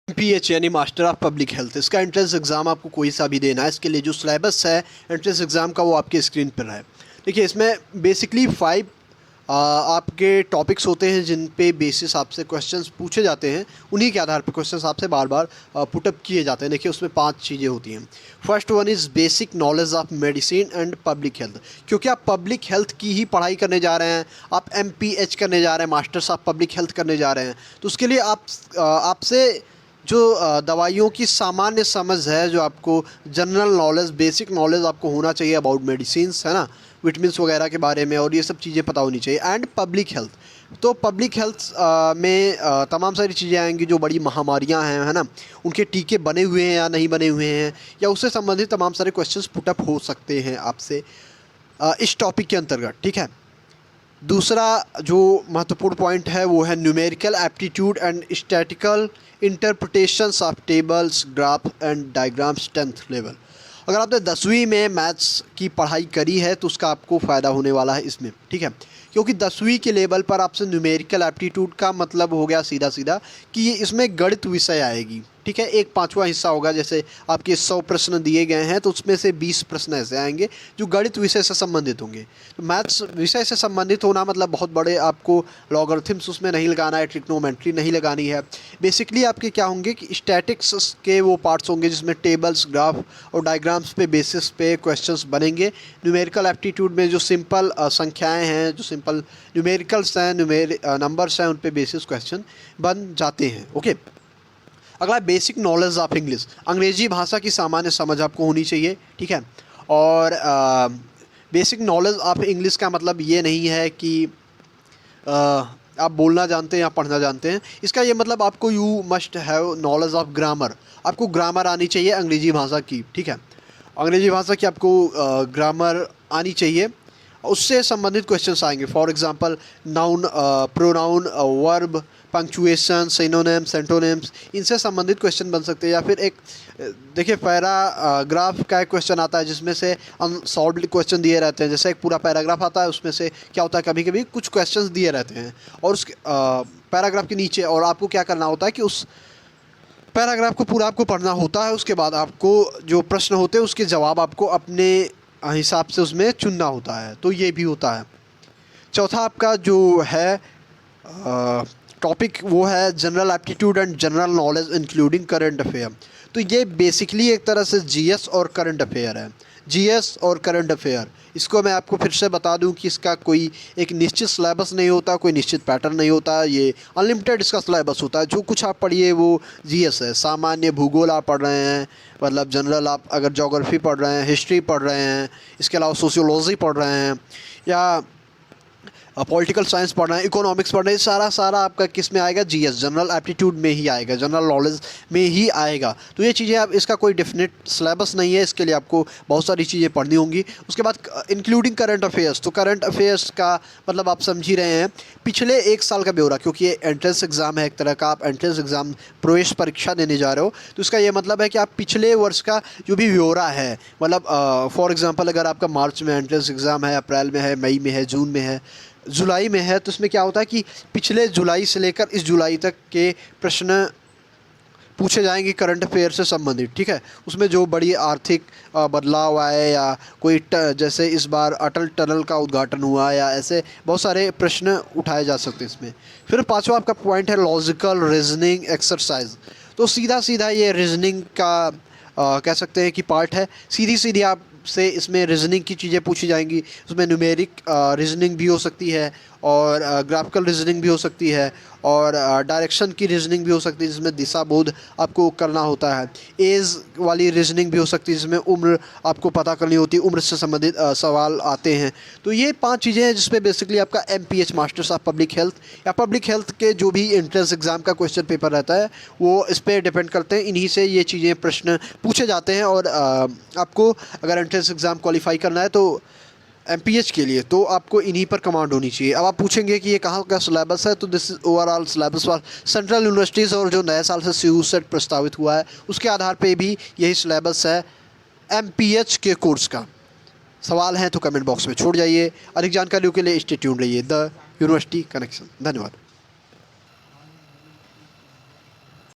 MPH यानी master of public health, इसका entrance exam आपको कोई सा भी देना है। इसके लिए जो सिलेबस है एंट्रेंस एग्ज़ाम का वो आपके स्क्रीन पर है। देखिए इसमें बेसिकली 5 आपके टॉपिक्स होते हैं जिन पे बेसिस आपसे क्वेश्चंस पूछे जाते हैं। उन्हीं के आधार पर क्वेश्चंस आपसे बार बार पुटअप किए जाते हैं। देखिए उसमें 5 चीज़ें होती हैं। First one is basic knowledge of medicine and public health, क्योंकि आप पब्लिक हेल्थ की ही पढ़ाई करने जा रहे हैं, आप MPH करने जा रहे हैं, मास्टर्स ऑफ पब्लिक हेल्थ करने जा रहे हैं, तो उसके लिए आपसे जो दवाइयों की सामान्य समझ है, जो आपको जनरल नॉलेज, बेसिक नॉलेज आपको होना चाहिए अबाउट मेडिसिन्स, है ना, विटामिन्स वगैरह के बारे में, और ये सब चीज़ें पता होनी चाहिए। एंड पब्लिक हेल्थ, तो पब्लिक हेल्थ में तमाम सारी चीज़ें आएंगी जो बड़ी महामारियां हैं, है ना, उनके टीके बने हुए हैं या नहीं बने हुए हैं, या उससे संबंधित तमाम सारे क्वेश्चंस पुटअप हो सकते हैं आपसे इस टॉपिक के अंतर्गत। ठीक है। दूसरा जो महत्वपूर्ण पॉइंट है वो है numerical aptitude and statistical interpretations of tables, graph and diagrams 10th level. अगर आपने 10वीं में मैथ्स की पढ़ाई करी है तो उसका आपको फ़ायदा होने वाला है इसमें। ठीक है, क्योंकि 10वीं के लेवल पर आपसे न्यूमेरिकल एप्टीट्यूड का मतलब हो गया सीधा सीधा कि ये इसमें गणित विषय आएगी। ठीक है, एक 5वां हिस्सा होगा। जैसे आपके 100 प्रश्न दिए गए हैं तो उसमें से 20 प्रश्न ऐसे आएंगे जो गणित विषय से संबंधित होंगे। तो मैथ्स विषय से संबंधित होना मतलब बहुत बड़े आपको लॉगरिथम्स उसमें नहीं लगाना है, ट्रिग्नोमेट्री नहीं लगानी है। बेसिकली आपके क्या होंगे कि स्टैटिक्स के वो पार्ट्स होंगे जिसमें टेबल्स, ग्राफ और डायग्राम्स पे बेसिस पे क्वेश्चंस बनेंगे। न्यूमेरिकल एप्टीट्यूड में जो सिंपल संख्याएँ हैं, जो सिंपल न्यूमेरिकल्स हैं, नंबर्स हैं, उन पे बेसिस क्वेश्चन बन जाते हैं। ओके। अगला बेसिक नॉलेज ऑफ इंग्लिश, अंग्रेजी भाषा की सामान्य समझ आपको होनी चाहिए। ठीक है, और बेसिक नॉलेज ऑफ इंग्लिश का मतलब ये नहीं है कि आप बोलना जानते हैं या पढ़ना जानते हैं। इसका ये मतलब आपको you must have knowledge of grammar, आपको ग्रामर आनी चाहिए अंग्रेजी भाषा की। ठीक है, अंग्रेजी भाषा की आपको ग्रामर आनी चाहिए, उससे संबंधित क्वेश्चंस आएंगे। For example noun, pronoun, verb, punctuation, synonyms, antonyms, इनसे संबंधित क्वेश्चन बन सकते हैं। या फिर एक देखिए पैराग्राफ का एक क्वेश्चन आता है जिसमें से अनसॉल्व्ड क्वेश्चन दिए रहते हैं। जैसे एक पूरा पैराग्राफ आता है, उसमें से क्या होता है, कभी कभी कुछ क्वेश्चंस दिए रहते हैं और उस पैराग्राफ के नीचे, और आपको क्या करना होता है कि उस पैराग्राफ को पूरा आपको पढ़ना होता है। उसके बाद आपको जो प्रश्न होते हैं उसके जवाब आपको अपने हिसाब से उसमें चुनना होता है, तो ये भी होता है। चौथा आपका जो है टॉपिक वो है general aptitude and general knowledge including current affair. तो ये बेसिकली एक तरह से जीएस और करंट अफेयर है। जीएस और करंट अफेयर, इसको मैं आपको फिर से बता दूं कि इसका कोई एक निश्चित सिलेबस नहीं होता, कोई निश्चित पैटर्न नहीं होता, ये अनलिमिटेड इसका सिलेबस होता है। जो कुछ आप पढ़िए वो जीएस है। सामान्य भूगोल आप पढ़ रहे हैं, मतलब जनरल, आप अगर ज्योग्राफी पढ़ रहे हैं, हिस्ट्री पढ़ रहे हैं, इसके अलावा सोशियोलॉजी पढ़ रहे हैं, या पॉलिटिकल साइंस पढ़ रहे हैं, इकोनॉमिक्स पढ़ रहे हैं, सारा आपका किस में आएगा, जीएस, जनरल एप्टीट्यूड में ही आएगा, जनरल नॉलेज में ही आएगा। तो ये चीज़ें, आप इसका कोई डेफिनेट सिलेबस नहीं है, इसके लिए आपको बहुत सारी चीज़ें पढ़नी होंगी। उसके बाद इंक्लूडिंग करंट अफेयर्स, तो करंट अफेयर्स का मतलब आप समझ ही रहे हैं, पिछले 1 साल का ब्यौरा, क्योंकि ये एंट्रेंस एग्ज़ाम है एक तरह का, आप एंट्रेंस एग्ज़ाम प्रवेश परीक्षा देने जा रहे हो, तो इसका ये मतलब है कि आप पिछले वर्ष का जो भी ब्यौरा है, मतलब फॉर एग्ज़ाम्पल अगर आपका मार्च में एंट्रेंस एग्ज़ाम है, अप्रैल में है, मई में है, जून में है, जुलाई में है, तो इसमें क्या होता है कि पिछले जुलाई से लेकर इस जुलाई तक के प्रश्न पूछे जाएंगे करंट अफेयर से संबंधित। ठीक है, उसमें जो बड़ी आर्थिक बदलाव आए, या कोई जैसे इस बार अटल टनल का उद्घाटन हुआ, या ऐसे बहुत सारे प्रश्न उठाए जा सकते हैं इसमें। फिर 5वां आपका पॉइंट है लॉजिकल रीजनिंग एक्सरसाइज। तो सीधा सीधा ये रीजनिंग का कह सकते हैं कि पार्ट है। सीधी सीधी आप से इसमें रीजनिंग की चीज़ें पूछी जाएंगी। उसमें न्यूमेरिक रीजनिंग भी हो सकती है, और ग्राफिकल रीजनिंग भी हो सकती है, और डायरेक्शन की रीजनिंग भी हो सकती है जिसमें दिशा बोध आपको करना होता है। एज वाली रीजनिंग भी हो सकती है जिसमें उम्र आपको पता करनी होती है, उम्र से संबंधित सवाल आते हैं। तो ये 5 चीज़ें हैं जिसपे बेसिकली आपका MPH masters of public health या पब्लिक हेल्थ के जो भी एंट्रेंस एग्ज़ाम का क्वेश्चन पेपर रहता है वो इस पर डिपेंड करते हैं। इन्हीं से ये चीज़ें, प्रश्न पूछे जाते हैं। और आपको अगर एंट्रेंस एग्ज़ाम क्वालिफाई करना है तो MPH के लिए, तो आपको इन्हीं पर कमांड होनी चाहिए। अब आप पूछेंगे कि ये कहाँ का सिलेबस है, तो this is overall syllabus for central universities, और जो नए साल से CU सेट प्रस्तावित हुआ है उसके आधार पे भी यही सिलेबस है MPH के कोर्स का। सवाल हैं तो कमेंट बॉक्स में छोड़ जाइए। अधिक जानकारियों के लिए स्टे ट्यून्ड रहिए द यूनिवर्सिटी कनेक्शन। धन्यवाद।